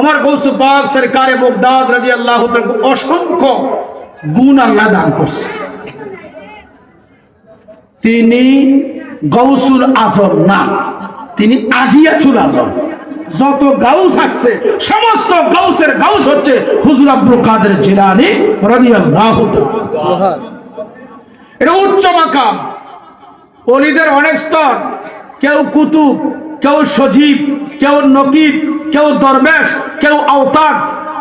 আমার গৌস পাক সরকারে বাগদাদ রাদিয়াল্লাহু তাআলা অসংখ্য গুণ আল্লাহ দান করছে। তিনি গৌসুল আজম না, তিনি আগিয়াসুল আজম। যত গাউস আছে সমস্ত গাউসের গাউস হচ্ছে হুজুর আব্দুল কাদের জিলানী রাদিয়াল্লাহু তাআলা। এটা উচ্চ মাকাম। ওলিদের অনেক স্তর, কেউ কুতুব, কেউ সজীব, কেউ নকিব, কেউ দরবেশ, কেউ আওতাদ,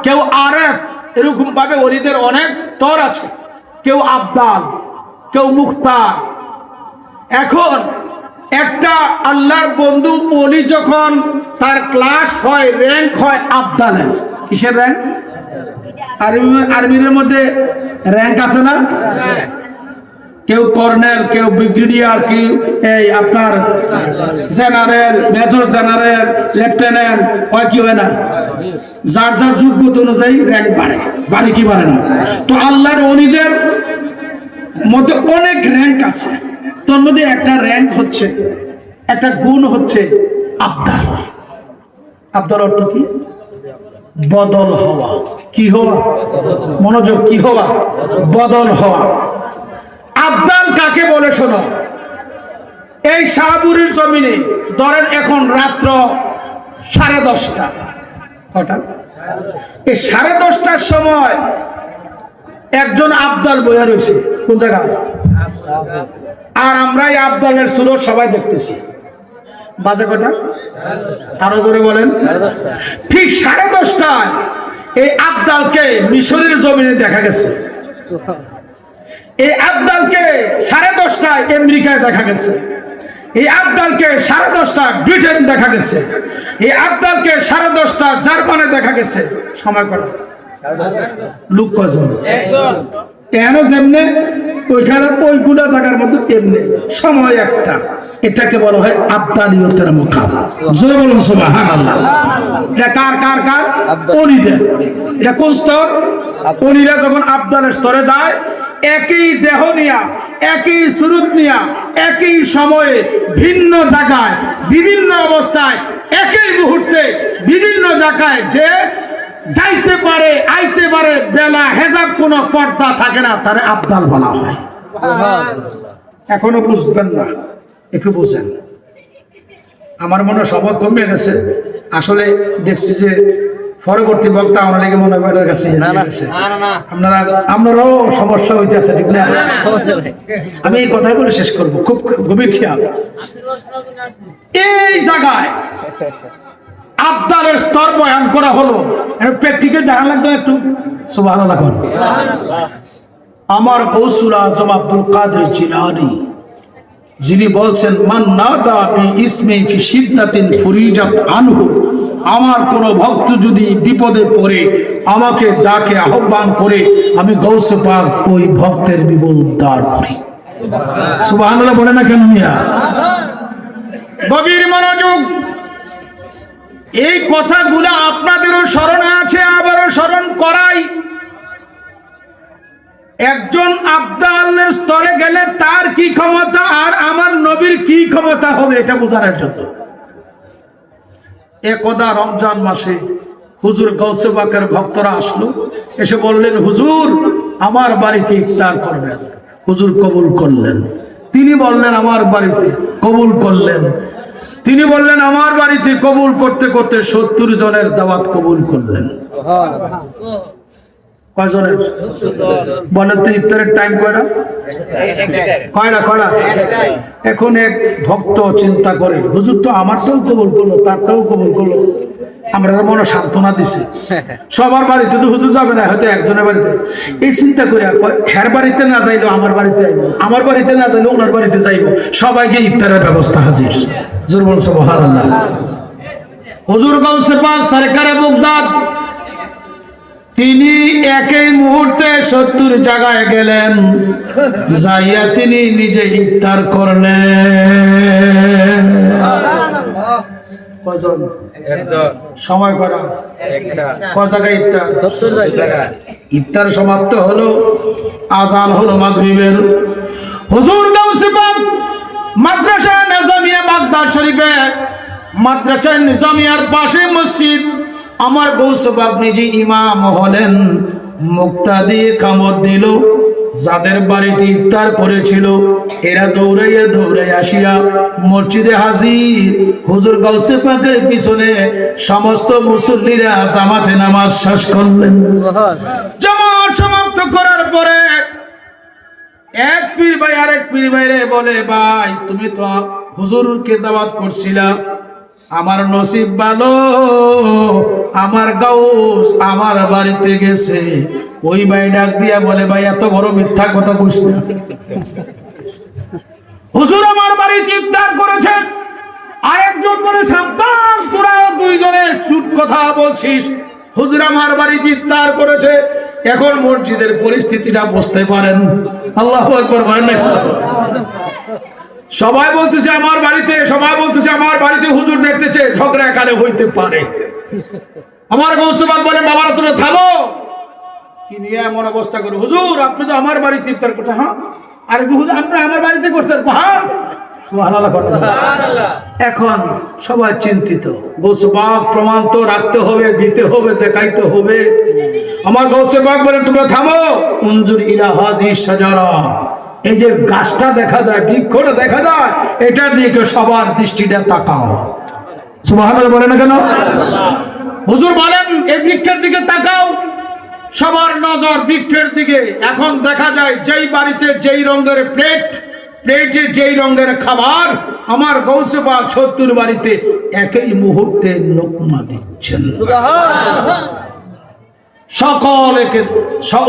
কেউ আরেফ, এরকম ভাবে ওলিদের অনেক স্তর আছে। কেউ আবদাল, কেউ মুখতার। এখন একটা আল্লাহর বন্ধু ওলি যখন তার ক্লাস হয়, র্যাঙ্ক হয় আবদালের। কিসের র্যাঙ্ক? আর্মির মধ্যে র্যাঙ্ক আছে না? কেউ কর্নেল, কেউ ব্রিগেডিয়ার, কেউ এই আপনার জেনারেল, মেজর জেনারেল, লেফটেন্যান্ট, হয় কি হয় না? যার যার যোগ্যতা অনুযায়ী র্যাঙ্ক বাড়ে কি বাড়ে না? তো আল্লাহর ওলিদের মধ্যে অনেক র্যাঙ্ক আছে। তোর মধ্যে একটা র্যাঙ্ক হচ্ছে, একটা গুণ হচ্ছে আবদাল। আবদাল অর্থ কি? বদল হওয়া। কি হওয়া? মনোযোগ, কি হওয়া? বদল হওয়া। আবদাল কাকে বলে শোনো। এই শাহপুরীর জমিনে ধরেন এখন রাত্র 10:30। কটা? এই 10:30টার সময় একজন আবদাল বইয়া রয়েছে কোন জায়গায়, আর আমরা এই আবদালের সুরত সবাই দেখতেছি। বাজে কটা? আরো জোরে বলেন। ঠিক 10:30টায় এই আবদালকে মিশরের জমিনে দেখা গেছে। এই আবদালকে 10:30টায় আমেরিকায় দেখা গেছে। এই আবদালকে 10:30টায় ব্রিটেন দেখা গেছে। এই আবদালকে 10:30টায় জার্মানে দেখা গেছে। সময় কটা? লোক কয়জন? একজন। কেন যেমনে ওইখানে ওইগুলা জায়গার মধ্যে এমনি সময় একটা। এটাকে বলা হয় আবদালিয়তের মুকাম। জোরে বলুন সুবহানাল্লাহ। এটা কার কার কার? ওলিদের। এটা কোন স্তর? ওলিরা যখন আবদালের স্তরে যায়, একই দেহ নিয়া, একই সুরত নিয়া, একই সময়ে ভিন্ন জায়গায়, বিভিন্ন অবস্থায়, একই মুহূর্তে বিভিন্ন জায়গায় যে যাইতে পারে, আইতে পারে, বেলা হেজাব কোনো পর্দা থাকে না, তারে আবদাল বলা হয়। এখনো বুঝবেন না, একটু বুঝেন। আমার মনে সবক কমে গেছে। আসলে দেখছি যে পরবর্তী বক্তা আমার লেগে মনে হয় কাছে আপনারাও সমস্যা হইতে আছে, ঠিক না? আমি এই কথাগুলো শেষ করবো, খুব গভীর খেয়াল। এই জায়গায় আবদালের স্তর বয়ান করা হলো, প্র্যাকটিক্যাল দেখা লাগবে একটু। সুবহানাল্লাহ। আমার গৌসুল আজম আব্দুল কাদের জিলানী, যিনি বলছেন মান নাদা বি ইসমি ফি শিদ্দাতিন ফুরিজাত আনহু, আমার কোন ভক্ত যদি বিপদে পড়ে আমাকে ডাকে, আহ্বান করে, আমি গৌসে পাক ওই ভক্তের বিপদ উদ্ধার করি। সুবহানাল্লাহ বলে না কেন মিয়া? গভীর মনোযোগ। এই কথাগুলো আপনাদেরও স্মরণে আছে, আবারও স্মরণ করাই। একজন আবদালের স্তরে গেলে তার কি ক্ষমতা আর আমার নবীর কি ক্ষমতা হবে এটা বোঝানোর জন্য। একদা রমজান মাসে হুজুর গৌসে পাকের ভক্তরা আসলো, এসে বললেন হুজুর আমার বাড়িতে ইফতার করবেন। হুজুর কবুল করলেন। তিনি বললেন আমার বাড়িতে, কবুল করলেন। তিনি বললেন আমার বাড়িতে, কবুল করতে করতে 70 জনের দাওয়াত কবুল করলেন। কয়জনের? বলেন তো ইফতারের টাইম কয়টা? কয়টা? এখন এক ভক্ত চিন্তা করে, হুজুর তো আমারটাও কবুল করলো, তারটাও কবুল করলো, আমরা মনে সান্ত্বনা দিছি, সবার বাড়িতে তো হুজুর যাবে না, হয়তো একজনের বাড়িতে। এই চিন্তা করে হের বাড়িতে না যাইলো আমার বাড়িতে আইব, আমার বাড়িতে না যাইলো ওনার বাড়িতে যাইব, সবাইকে ইফতারের ব্যবস্থা হাজির। জোরে বলুন সুবহানাল্লাহ। হুজুর গৌসে পাক সরকারে বাগদাদ তিনি একই মুহূর্তে 70 জায়গায় গেলেন, যাইয়া তিনি নিজে ইফতার করলেন। কয়জন? সময় করা কয় জায়গায় ইফতার? 70 জায়গায়। ইফতার সমাপ্ত হলো, আজান হলো মাগরিবের। হুজুর গৌসে পাক মাদ্রাসা নিজামিয়া বাগদাদ শরীফে, মাদ্রাসা নিজামিয়ার পাশে মসজিদ, আমার গৌস পাক নিজে ইমাম হলেন, মুক্তাদি কামত দিল। যাদের বাড়িতে ইফতার করেছিল এরা দৌড়াইয়া দৌড়াইয়া আসিয়া মসজিদে হাজির। হুজুর গাউসে পাকের পিছনে সমস্ত মুসল্লিরা জামাতে নামাজ শেষ করলেন। জামাত সমাপ্ত করার পরে এক পীর ভাই আরেক পীর ভাইরে বলে, ভাই তুমি তো হুজুরকে দাওয়াত করছিলা, আমার নসিব ভালো, আমার গাউস আমার বাড়িতে গেছে। ওই ভাই ডাক দিয়া বলে, ভাই এত বড় মিথ্যা কথা কইস না, হুজুর আমার বাড়িতে ইফতার করেছে। আরেকজন বলে, সাবধান, তোরা দুইজনে চুপ কথা বলছিস, হুজুর আমার বাড়িতে ইফতার করেছে। এখন মসজিদের পরিস্থিতিটা বুঝতে পারেন। আল্লাহু আকবার বলেন না? সবাই বলতেছে আমার বাড়িতে, সবাই বলতেছে আমার বাড়িতে হুজুর দেখতেছে, ঝগড়া এখানে হইতে পারে। আমার গৌসে পাক বলেন, বাবারা তোমরা থামো, কি নিয়ে এমন অবস্থা করে? হুজুর আপনি তো আমার বাড়িতে ইফতার করছেন। হ্যাঁ, আর হুজুর আপনি আমার বাড়িতে করছেন। হ্যাঁ, সুবহানাল্লাহ। এখন সবাই চিন্তিত, গৌসে পাক প্রমাণ তো রাখতে হবে, দিতে হবে, দেখাইতে হবে। আমার গৌসে পাক বলেন, তোমরা থামো, উনজুর ইলা হাযিহি শাজারা, এই যে গাছটা দেখা যায়, বৃক্ষটা দেখা যায়, এটার দিকে সবার দৃষ্টিটা তাকাও। সুবহানাল্লাহ বলে না কেন? হুজুর বলেন এই বৃক্ষের দিকে তাকাও, সবার নজর বৃক্ষের দিকে। এখন দেখা যায় যেই বাড়িতে যেই রঙের প্লেট, প্লেটে যেই রঙের খাবার, আমার গৌসে পাক ৭০ বাড়িতে একই মুহূর্তে লোকমা দিচ্ছেন। সকলকে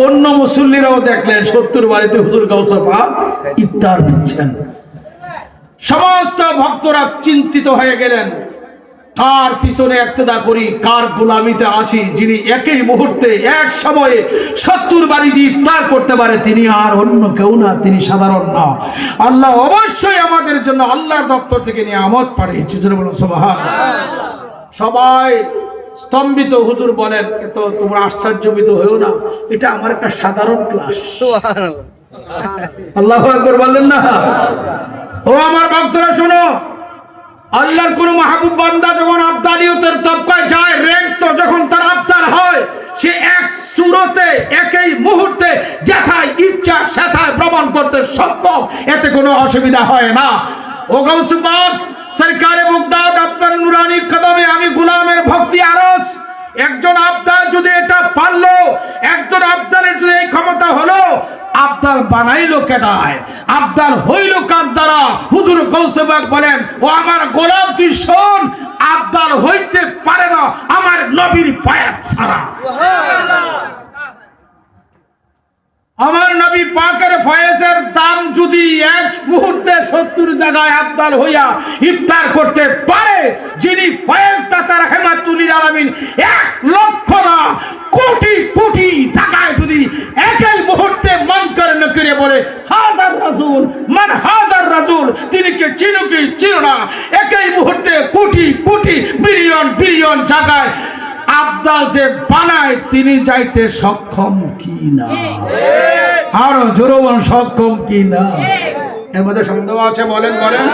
অন্য মুসল্লিরাও দেখলেন ৭০ বাড়িতে হুজুর গাউসে পাক ইফতার দিচ্ছেন। সমস্ত ভক্তরা চিন্তিত হয়ে গেলেন, কার পিছনে ইক্তেদা করি, কার গোলামিতে আছি, যিনি একই মুহূর্তে এক সময়ে ৭০ বাড়িতে ইফতার করতে পারে, তিনি আর অন্য কেউ না, তিনি সাধারণ না। আল্লাহ অবশ্যই আমাদের জন্য আল্লাহর দপ্তর থেকে নিয়ামত পাঠিয়েছে। সুবহানাল্লাহ। সবাই স্তম্ভিত। হুজুর বলেন, এত তোমরা আশ্চর্যবিত হয়েও না, এটা আমার একটা সাধারণ ক্লাস। আল্লাহু আকবার বললেন না? ও আমার ভক্তরা শোনো, আল্লাহর কোন মাহবুব বান্দা যখন আবদালিয়তের তবকায় যায়, র‍্যাঙ্ক তো যখন তার আবদাল হয়, সে এক সুরতে একই মুহূর্তে যেথায় ইচ্ছা সেথায় প্রমাণ করতে সক্ষম, এতে কোনো অসুবিধা হয় না। ও গাউসে পাক সরকারে মুগদাদ, আপনার নুরানি কদমে আমি গোলামের ভক্তি আরজ। একজন আবদাল যদি এটা পারলো, একজন আবদালের যদি এই ক্ষমতা হলো, আবদাল বানাইলো কেনায়, আবদাল হইল কার দ্বারা? হুজুর গাউসে পাক বলেন, ও আমার গোলাম তুই শোন, আবদাল হইতে পারে না আমার নবীর ফায়াত ছাড়া। আমার নবী পাকের ফয়েজের দাম যদি এক মুহূর্তে ৭০ জায়গায় আবদাল হইয়া ইফতার করতে পারে, যিনি ফয়েজ দাতা রাহমাতুল লিল আলামিন ১ লক্ষ না কোটি কোটি জায়গায় যদি একই মুহূর্তে মন করে নকরে বলে হাজার রাসূল মান হাজার রাসূল, তিনি কে চিনো কি চিনো না, একই মুহূর্তে কোটি কোটি বিলিয়ন বিলিয়ন জায়গায় আবদাল যে বানায়, তিনি যাইতে সক্ষম কি না? আরো জোরে বলুন, সক্ষম কি না? এর মধ্যে সন্দেহ আছে? বলেন বলেন।